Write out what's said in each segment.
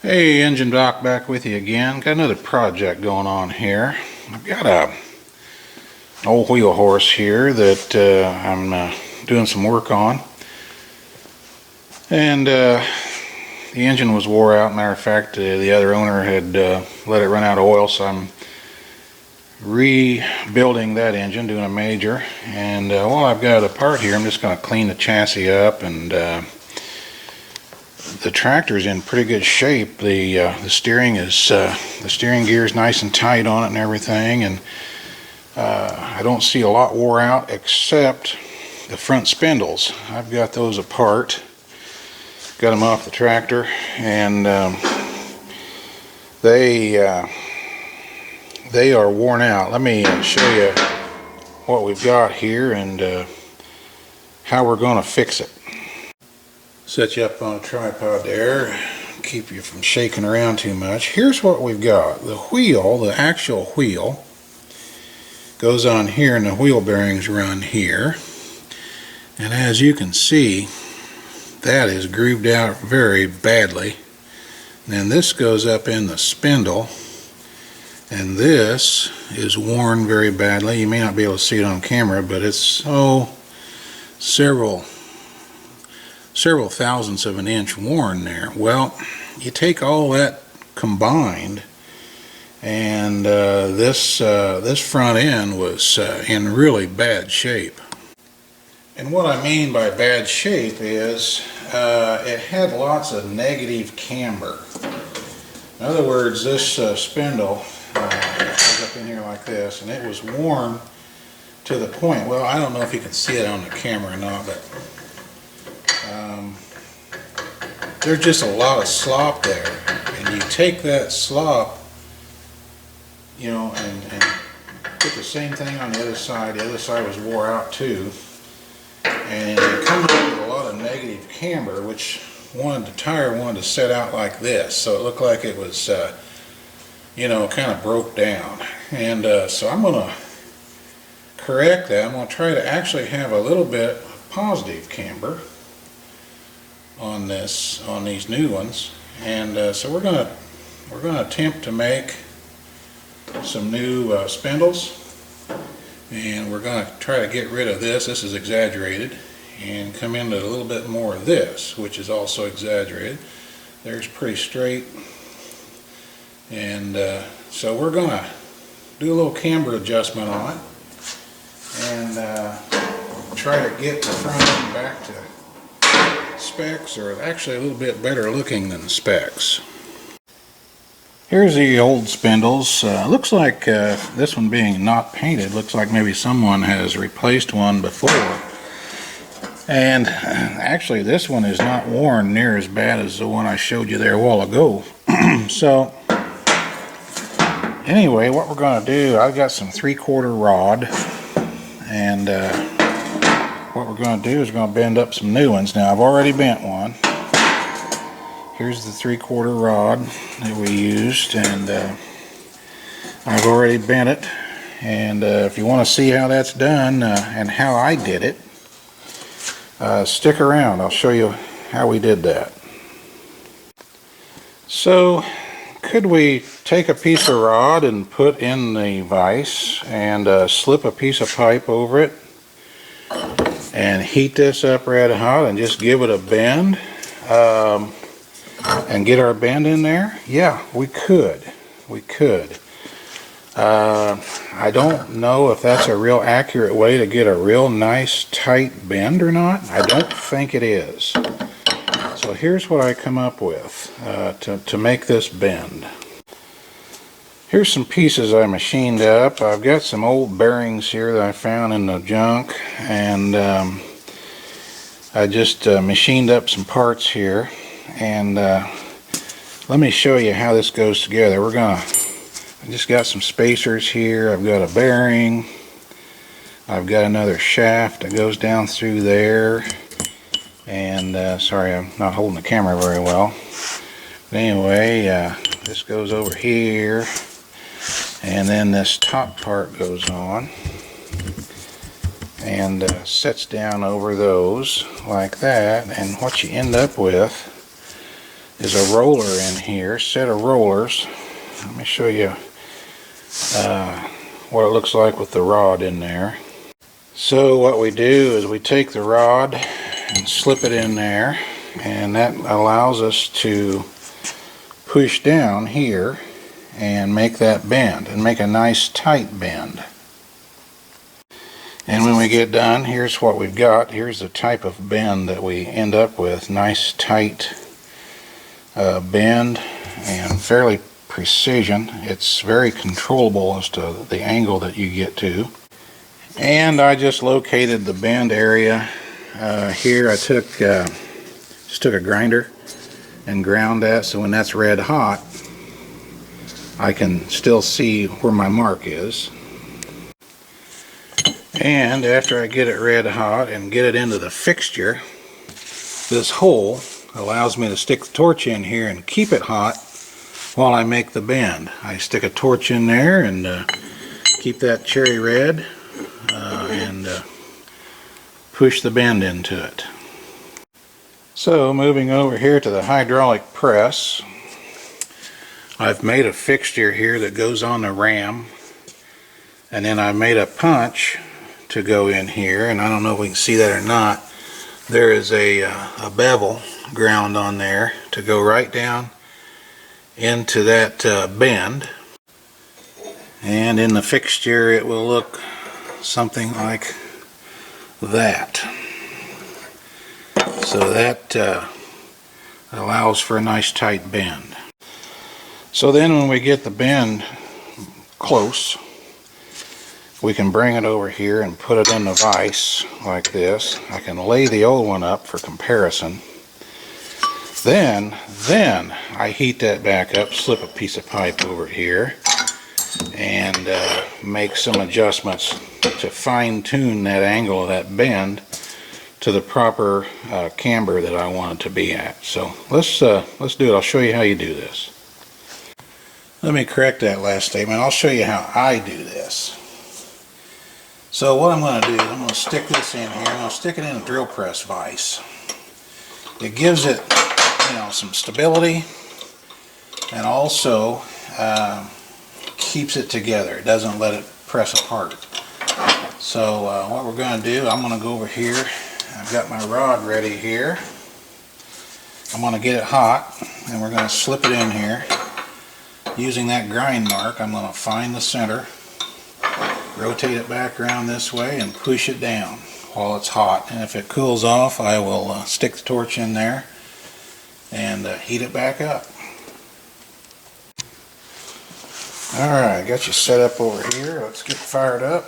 Hey, Engine Doc back with you again. Got another project going on here. I've got a old wheel horse here that I'm doing some work on, and the engine was wore out. Matter of fact, the other owner had let it run out of oil, so I'm rebuilding that engine, doing a major. And while I've got it apart here, I'm just going to clean the chassis up, and the tractor's in pretty good shape. The steering gear is nice and tight on it and everything, and I don't see a lot wore out except the front spindles. I've got those apart, got them off the tractor, and they are worn out. Let me show you what we've got here and how we're going to fix it. Set you up on a tripod there, keep you from shaking around too much. Here's what we've got. The wheel, the actual wheel, goes on here, and the wheel bearings run here. And as you can see, that is grooved out very badly. And then this goes up in the spindle, and this is worn very badly. You may not be able to see it on camera, but it's several thousandths of an inch worn there. Well, you take all that combined, and this front end was in really bad shape. And what I mean by bad shape is it had lots of negative camber. In other words, this spindle goes up in here like this, and it was worn to the point, well, I don't know if you can see it on the camera or not, but there's just a lot of slop there, and you take that slop, you know, and put the same thing on the other side. The other side was wore out too, and it comes up with a lot of negative camber, which the tire wanted to set out like this, so it looked like it was you know, kind of broke down. And so I'm going to correct that. I'm going to try to actually have a little bit of positive camber on these new ones, and so we're going to attempt to make some new spindles, and we're going to try to get rid of this. This is exaggerated, and come into a little bit more of this, which is also exaggerated. There's pretty straight, and so we're going to do a little camber adjustment on it, and try to get the front end back to specs, or actually a little bit better looking than specs. Here's the old spindles. Looks like this one being not painted, looks like maybe someone has replaced one before. And actually this one is not worn near as bad as the one I showed you there a while ago. So anyway, what we're going to do, I've got some 3/4 rod, and what we're going to do is we're going to bend up some new ones. Now I've already bent one. Here's the 3/4 rod that we used, and I've already bent it. And if you want to see how that's done and how I did it, stick around. I'll show you how we did that. So, could we take a piece of rod and put in the vise and slip a piece of pipe over it and heat this up red hot and just give it a bend and get our bend in there? Yeah, we could. I don't know if that's a real accurate way to get a real nice tight bend or not. I don't think it is. So here's what I come up with to make this bend. Here's some pieces I machined up. I've got some old bearings here that I found in the junk, and I just machined up some parts here, and let me show you how this goes together. I just got some spacers here. I've got a bearing. I've got another shaft that goes down through there, and sorry, I'm not holding the camera very well. But anyway, this goes over here, and then this top part goes on and sets down over those like that, and what you end up with is a roller in here, set of rollers. Let me show you what it looks like with the rod in there. So what we do is we take the rod and slip it in there, and that allows us to push down here and make that bend, and make a nice tight bend. And when we get done, here's what we've got. Here's the type of bend that we end up with. Nice tight bend and fairly precision. It's very controllable as to the angle that you get to. And I just located the bend area here. I just took a grinder and ground that, so when that's red hot I can still see where my mark is. And after I get it red hot and get it into the fixture, this hole allows me to stick the torch in here and keep it hot while I make the bend. I stick a torch in there and keep that cherry red and push the bend into it. So moving over here to the hydraulic press, I've made a fixture here that goes on the ram, and then I made a punch to go in here, and I don't know if we can see that or not. There is a bevel ground on there to go right down into that bend, and in the fixture it will look something like that. So that allows for a nice tight bend. So then when we get the bend close, we can bring it over here and put it in the vise like this. I can lay the old one up for comparison. Then I heat that back up, slip a piece of pipe over here, and make some adjustments to fine tune that angle of that bend to the proper camber that I want it to be at. So let's do it. I'll show you how you do this. Let me correct that last statement. I'll show you how I do this. So what I'm going to do, I'm going to stick this in here. I'm going to stick it in a drill press vise. It gives it, some stability, and also keeps it together. It doesn't let it press apart. So what we're going to do, I'm going to go over here. I've got my rod ready here. I'm going to get it hot, and we're going to slip it in here. Using that grind mark, I'm going to find the center, rotate it back around this way, and push it down while it's hot. And if it cools off, I will stick the torch in there and heat it back up. Alright, got you set up over here. Let's get fired up.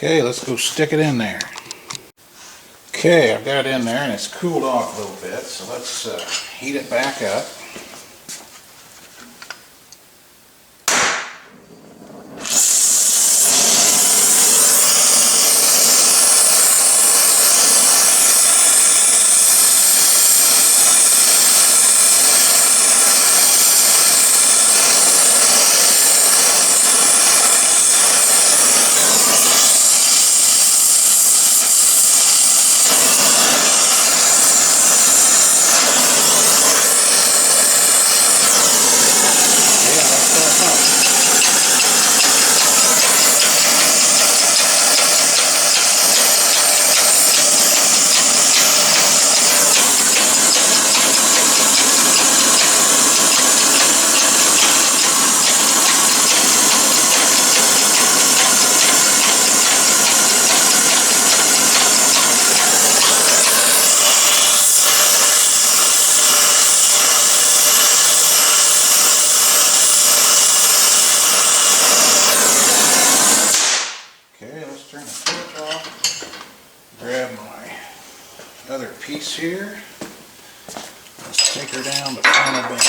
Okay, let's go stick it in there. Okay, I've got it in there and it's cooled off a little bit, so let's heat it back up. Okay, let's turn the torch off. Grab my other piece here. Let's take her down the final bend.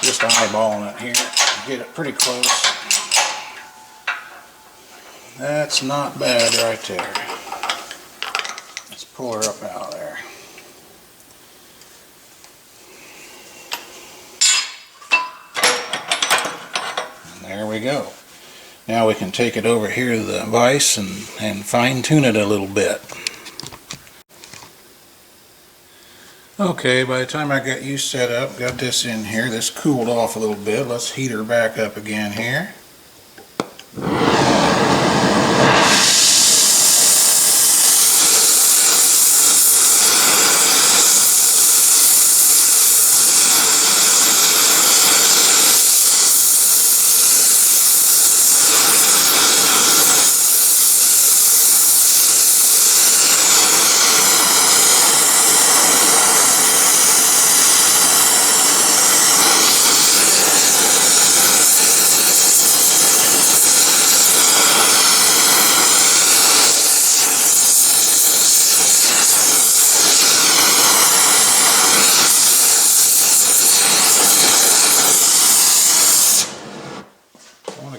Just eyeballing it here. Get it pretty close. That's not bad right there. Let's pull her up out of there. There we go. Now we can take it over here to the vise and fine tune it a little bit. Okay, by the time I got you set up, got this in here, this cooled off a little bit. Let's heat her back up again here.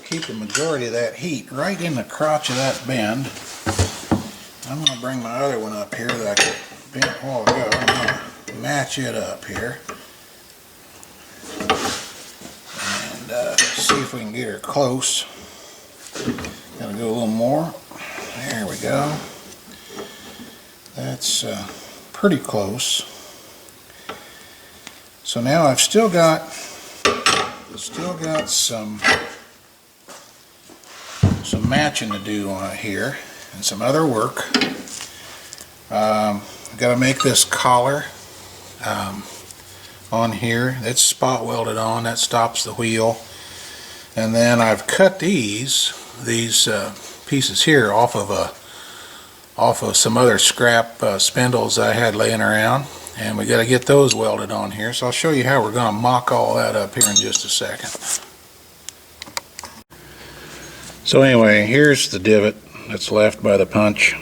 Keep the majority of that heat right in the crotch of that bend. I'm going to bring my other one up here that I could bend a while ago. I'm going to match it up here and see if we can get her close. Gotta go a little more. There we go. That's pretty close. So now I've still got some matching to do on it here and some other work. I've got to make this collar on here. It's spot welded on. That stops the wheel. And then I've cut these pieces here off of some other scrap spindles I had laying around, and we got to get those welded on here. So I'll show you how we're going to mock all that up here in just a second. So anyway, here's the divot that's left by the punch,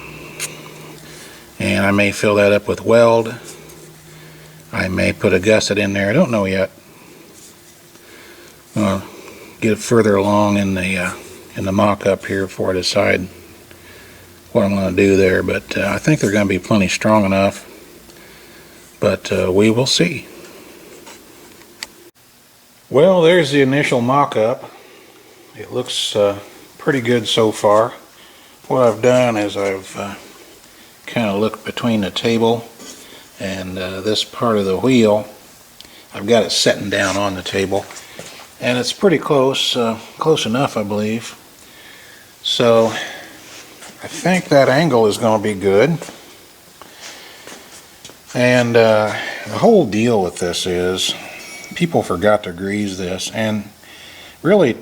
and I may fill that up with weld. I may put a gusset in there. I don't know yet. I'll get further along in the mock-up here before I decide what I'm going to do there, but I think they're going to be plenty strong enough, but we will see. Well, there's the initial mock-up. It looks pretty good so far. What I've done is I've kind of looked between the table and this part of the wheel. I've got it setting down on the table, and it's pretty close, close enough, I believe. So I think that angle is going to be good. And the whole deal with this is people forgot to grease this, and really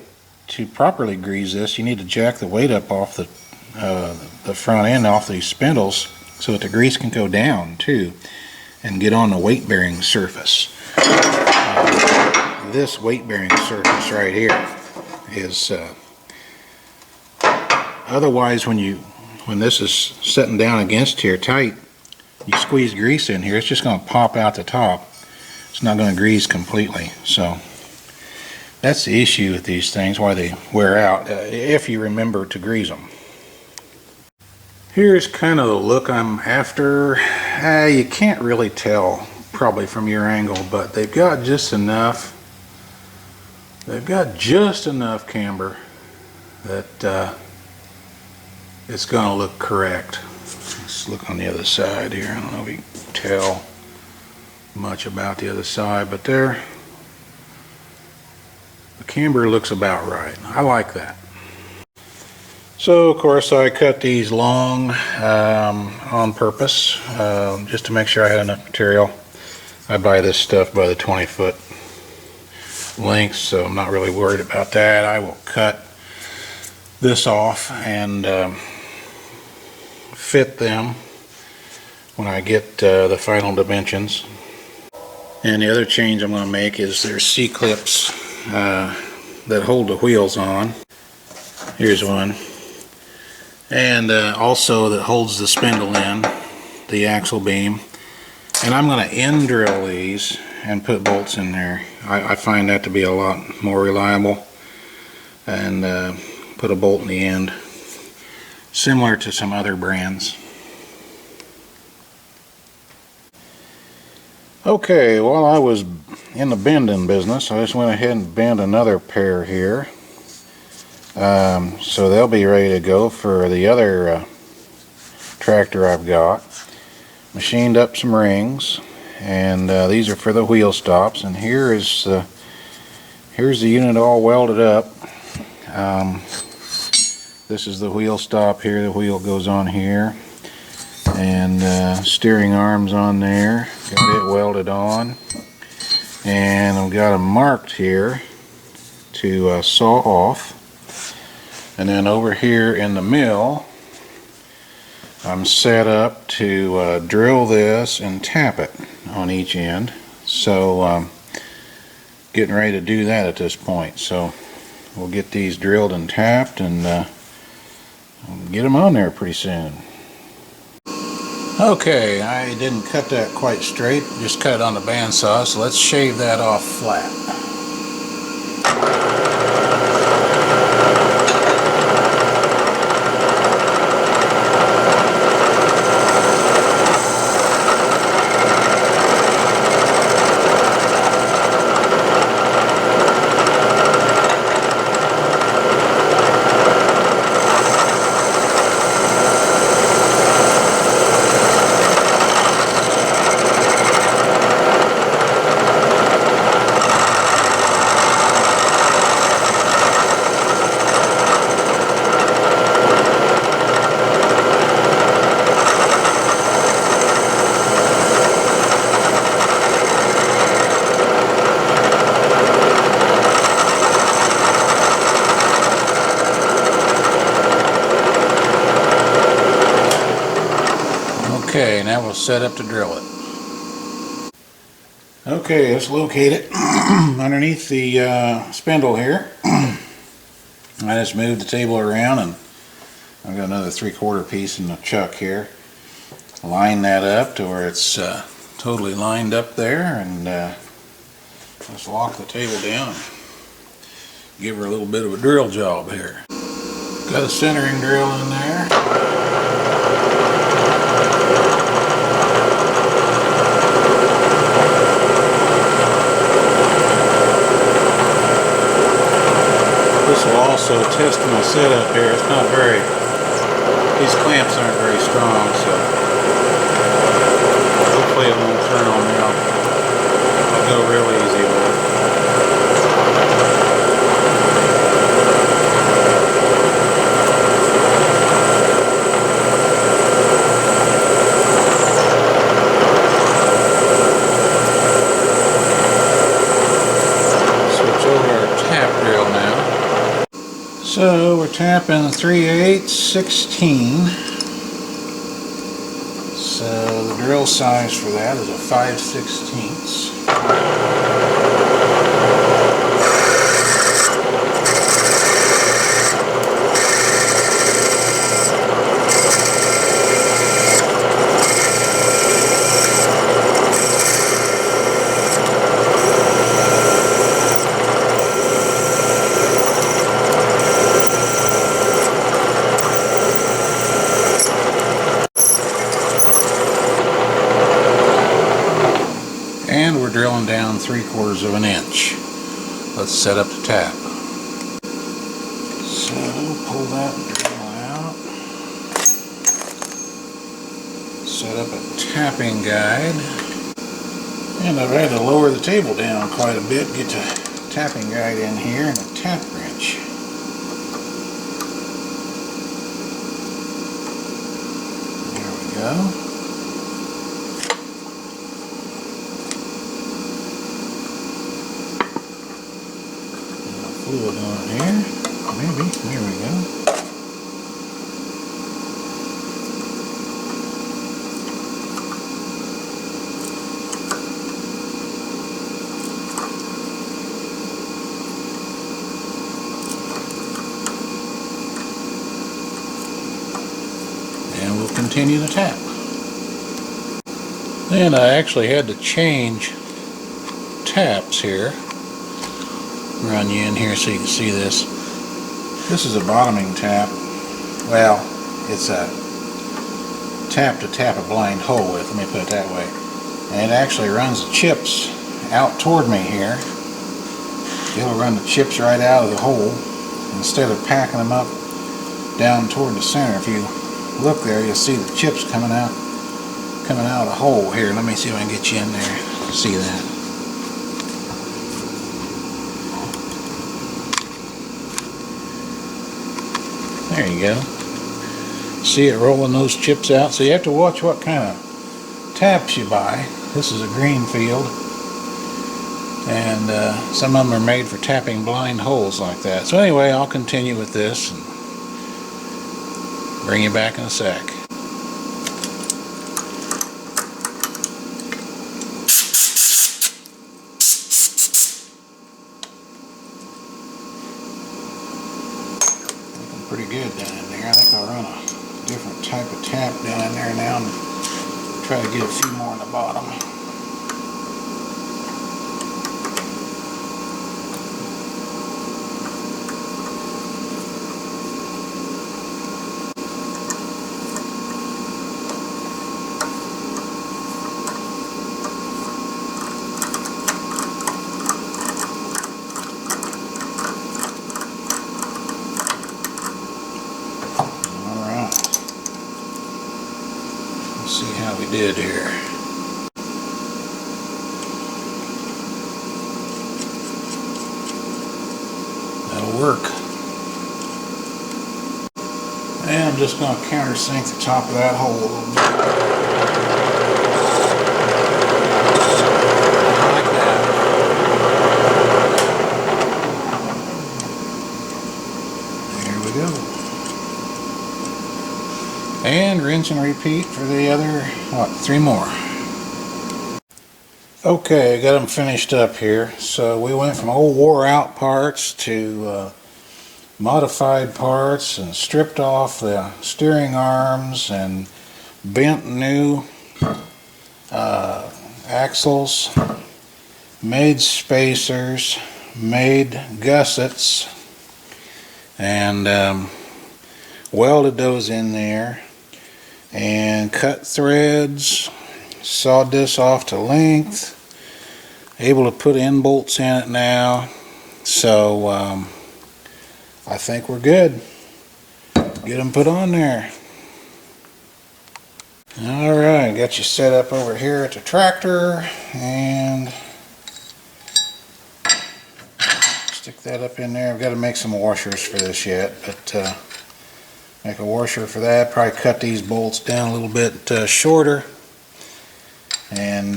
to properly grease this you need to jack the weight up off the front end off these spindles so that the grease can go down too and get on the weight bearing surface. This weight bearing surface right here is otherwise when this is sitting down against here tight, you squeeze grease in here, it's just going to pop out the top. It's not going to grease completely. So that's the issue with these things, why they wear out, if you remember to grease them. Here's kind of the look I'm after. You can't really tell probably from your angle, but they've got just enough. They've got just enough camber that it's going to look correct. Let's look on the other side here. I don't know if you can tell much about the other side, but there, the camber looks about right. I like that. So of course I cut these long on purpose, just to make sure I had enough material. I buy this stuff by the 20-foot length, so I'm not really worried about that. I will cut this off and fit them when I get the final dimensions. And the other change I'm going to make is there's C-clips that hold the wheels on. Here's one. And also that holds the spindle in, the axle beam. And I'm going to end drill these and put bolts in there. I find that to be a lot more reliable. And put a bolt in the end, similar to some other brands. Okay, while I was in the bending business, I just went ahead and bent another pair here. So they'll be ready to go for the other tractor I've got. Machined up some rings, and these are for the wheel stops. And here's the unit all welded up. This is the wheel stop here. The wheel goes on here, and steering arms on there. Got it welded on, and I've got them marked here to saw off. And then over here in the mill, I'm set up to drill this and tap it on each end. So getting ready to do that at this point. So we'll get these drilled and tapped, and get them on there pretty soon. Okay, I didn't cut that quite straight, just cut it on the bandsaw, so let's shave that off flat. Okay, now we'll set up to drill it. Okay, let's locate it underneath the spindle here. I just moved the table around, and I've got another 3/4 piece in the chuck here. Line that up to where it's totally lined up there, and let's lock the table down. Give her a little bit of a drill job here. Got a centering drill in there. This will also test my setup here. It's not very, these clamps aren't very strong, so hopefully it won't turn on me. I'll go real easy with it. Switch over our tap drill now. So we're tapping 3/8, 16. So the drill size for that is a 5/16. 3/4 of an inch. Let's set up the tap. So pull that drill out. Set up a tapping guide. And I've had to lower the table down quite a bit, get the tapping guide in here and a tap wrench. There we go. Fluid on it here. Maybe. Here we go. And we'll continue the tap. And I actually had to change taps here. Run you in here so you can see this. This is a bottoming tap. Well, it's a tap to tap a blind hole with, let me put it that way. And it actually runs the chips out toward me here. It'll run the chips right out of the hole instead of packing them up down toward the center. If you look there, you'll see the chips coming out of the hole here. Let me see if I can get you in there to see that. There you go. See it rolling those chips out. So you have to watch what kind of taps you buy. This is a green field, and some of them are made for tapping blind holes like that. So anyway, I'll continue with this and bring you back in a sec. Pretty good down in there. I think I'll run a different type of tap down in there now and try to get a few more in the bottom. See how we did here. That'll work. And I'm just going to countersink the top of that hole a little bit. Like that. There we go. And rinse and repeat for the other, what, 3 more. Okay, I got them finished up here. So we went from old wore out parts to modified parts, and stripped off the steering arms and bent new axles, made spacers, made gussets, and welded those in there, and cut threads, sawed this off to length, able to put end bolts in it now. So I think we're good. Get them put on there. Alright, got you set up over here at the tractor, and stick that up in there. I've got to make some washers for this yet, but make a washer for that. Probably cut these bolts down a little bit shorter, and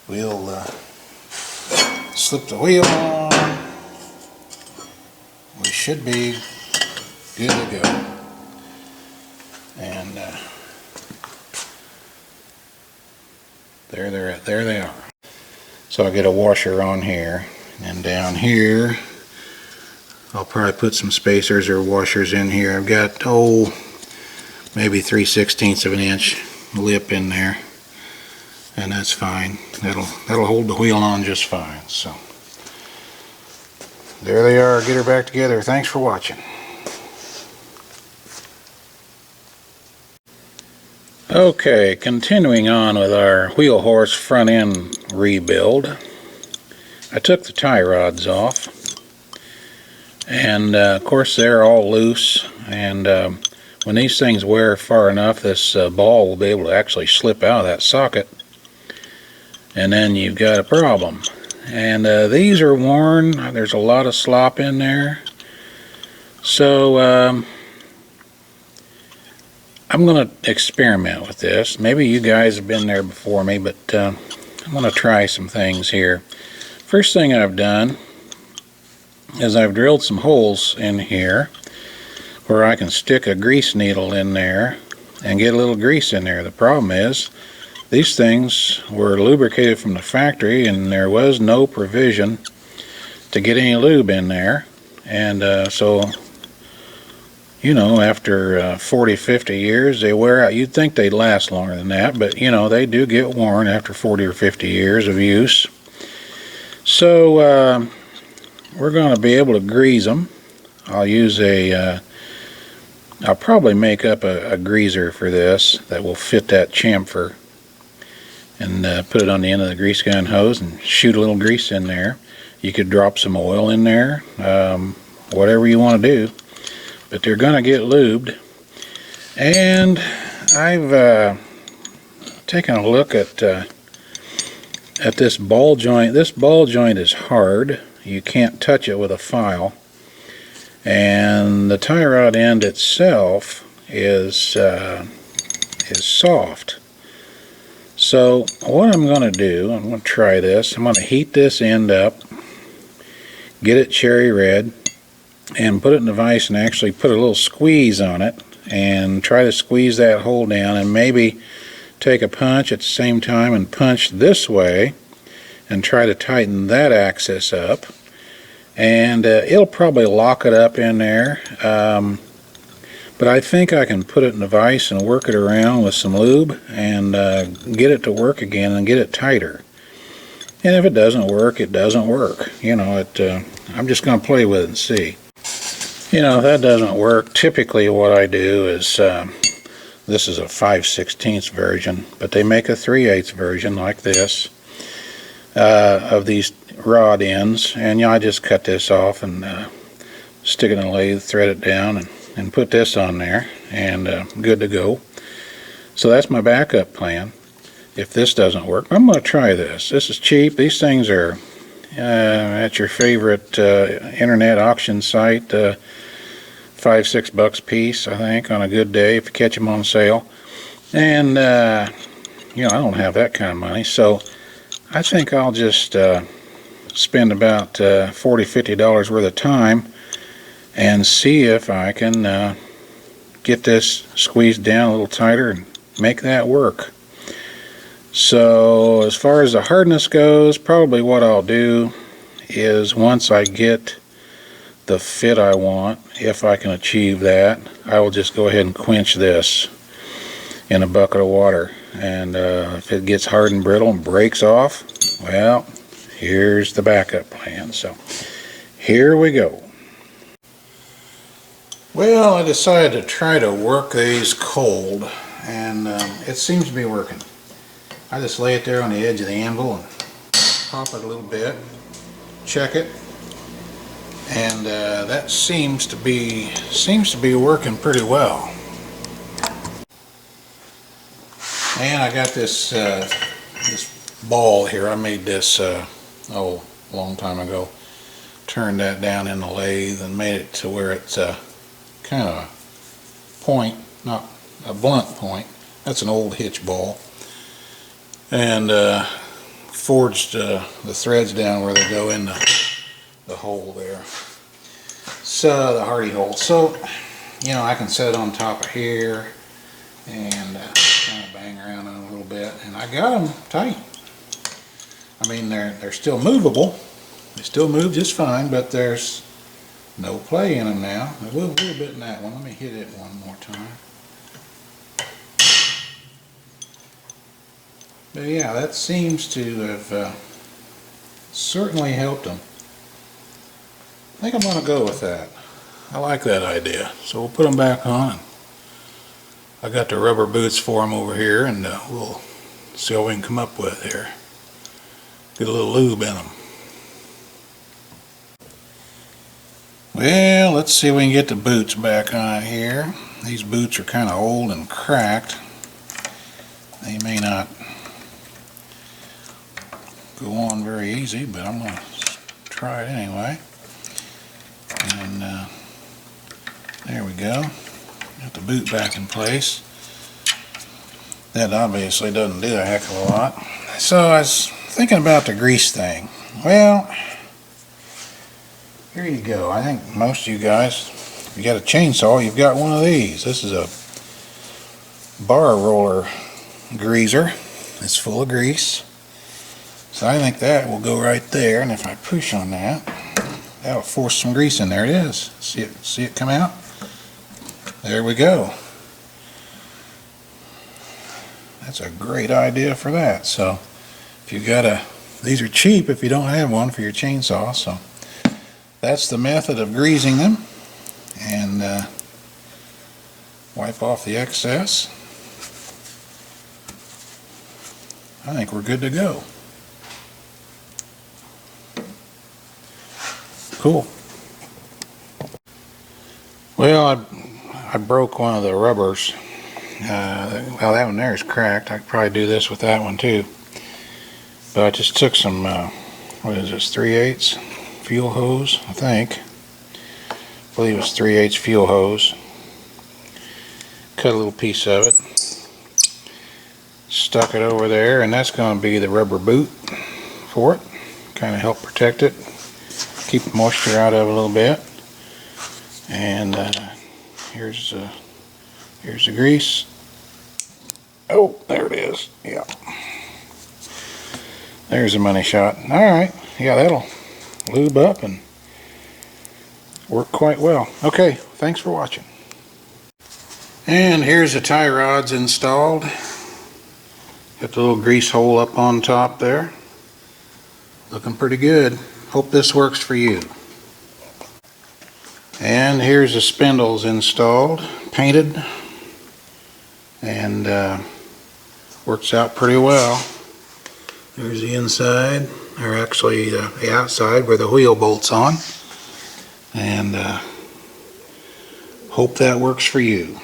we'll slip the wheel on. We should be good to go. And there they are. So I'll get a washer on here, and down here I'll probably put some spacers or washers in here. I've got, maybe 3/16 of an inch lip in there, and that's fine. That'll hold the wheel on just fine. So there they are. Get her back together. Thanks for watching. Okay, continuing on with our wheel horse front end rebuild. I took the tie rods off, and of course they're all loose, and when these things wear far enough, this ball will be able to actually slip out of that socket, and then you've got a problem. And these are worn. There's a lot of slop in there, so I'm going to experiment with this. Maybe you guys have been there before me, but I'm going to try some things here. First thing I've done is I've drilled some holes in here where I can stick a grease needle in there and get a little grease in there. The problem is these things were lubricated from the factory, and there was no provision to get any lube in there, and so you know, after 40, 50 years, they wear out. You'd think they'd last longer than that, but, you know, they do get worn after 40 or 50 years of use. So, we're going to be able to grease them. I'll use I'll probably make up a greaser for this that will fit that chamfer, and put it on the end of the grease gun hose and shoot a little grease in there. You could drop some oil in there, whatever you want to do. But they're going to get lubed. And I've taken a look at this ball joint. This ball joint is hard. You can't touch it with a file. And the tie rod end itself is soft. So what I'm going to do, I'm going to try this. I'm going to heat this end up, get it cherry red, and put it in the vise and actually put a little squeeze on it and try to squeeze that hole down, and maybe take a punch at the same time and punch this way and try to tighten that axis up, and it'll probably lock it up in there, but I think I can put it in the vise and work it around with some lube and get it to work again and get it tighter. And if it doesn't work, it doesn't work. You know, I'm just going to play with it and see. You know, if that doesn't work, typically what I do is, this is a 5/16 version, but they make a 3/8 version like this of these rod ends, and I just cut this off and stick it in a lathe, thread it down, and put this on there, and good to go. So that's my backup plan. If this doesn't work, I'm going to try this. This is cheap. These things are at your favorite internet auction site, $5-6 a piece, I think, on a good day if you catch them on sale. And you know, I don't have that kind of money, so I think I'll just spend about $40-50 worth of time and see if I can get this squeezed down a little tighter and make that work. So as far as the hardness goes, probably what I'll do is, once I get the fit I want, if I can achieve that, I will just go ahead and quench this in a bucket of water, and if it gets hard and brittle and breaks off, well, here's the backup plan. So here we go. Well, I decided to try to work these cold, and it seems to be working. I just lay it there on the edge of the anvil and pop it a little bit, check it, and that seems to be working pretty well. And I got this this ball here. I made this a long time ago. Turned that down in the lathe and made it to where it's kind of a point, not a blunt point. That's an old hitch ball. And forged the threads down where they go in the hole there. So the hardy hole. So, you know, I can set it on top of here and kind of bang around on it a little bit, and I got them tight. I mean, they're still movable. They still move just fine, but there's no play in them now. A little bit in that one. Let me hit it one more time. But yeah, that seems to have certainly helped them. I think I'm going to go with that. I like that idea. So we'll put them back on and I got the rubber boots for them over here, and we'll see what we can come up with here. Get a little lube in them. Well, let's see if we can get the boots back on here. These boots are kind of old and cracked. They may not go on very easy, but I'm going to try it anyway. And there we go. Got the boot back in place. That obviously doesn't do a heck of a lot. So I was thinking about the grease thing. Well, here you go. I think most of you guys, if you got a chainsaw, you've got one of these. This is a bar roller greaser. It's full of grease. So I think that will go right there, and if I push on that, that'll force some grease in there. It is. See it come out? There we go. That's a great idea for that. So if you got these are cheap if you don't have one for your chainsaw. So that's the method of greasing them, and wipe off the excess. I think we're good to go. Cool. Well, I broke one of the rubbers. Well, that one there is cracked. I could probably do this with that one too. But I just took some, what is this, 3/8 fuel hose, I think. I believe it was 3/8 fuel hose. Cut a little piece of it. Stuck it over there, and that's going to be the rubber boot for it. Kind of help protect it. Keep the moisture out of it a little bit. And here's the grease. Oh, there it is. Yeah. There's a money shot. Alright. Yeah, that'll lube up and work quite well. Okay, thanks for watching. And here's the tie rods installed. Got the little grease hole up on top there. Looking pretty good. Hope this works for you. And here's the spindles installed, painted, and works out pretty well. There's the inside, or actually the outside where the wheel bolts on, and hope that works for you.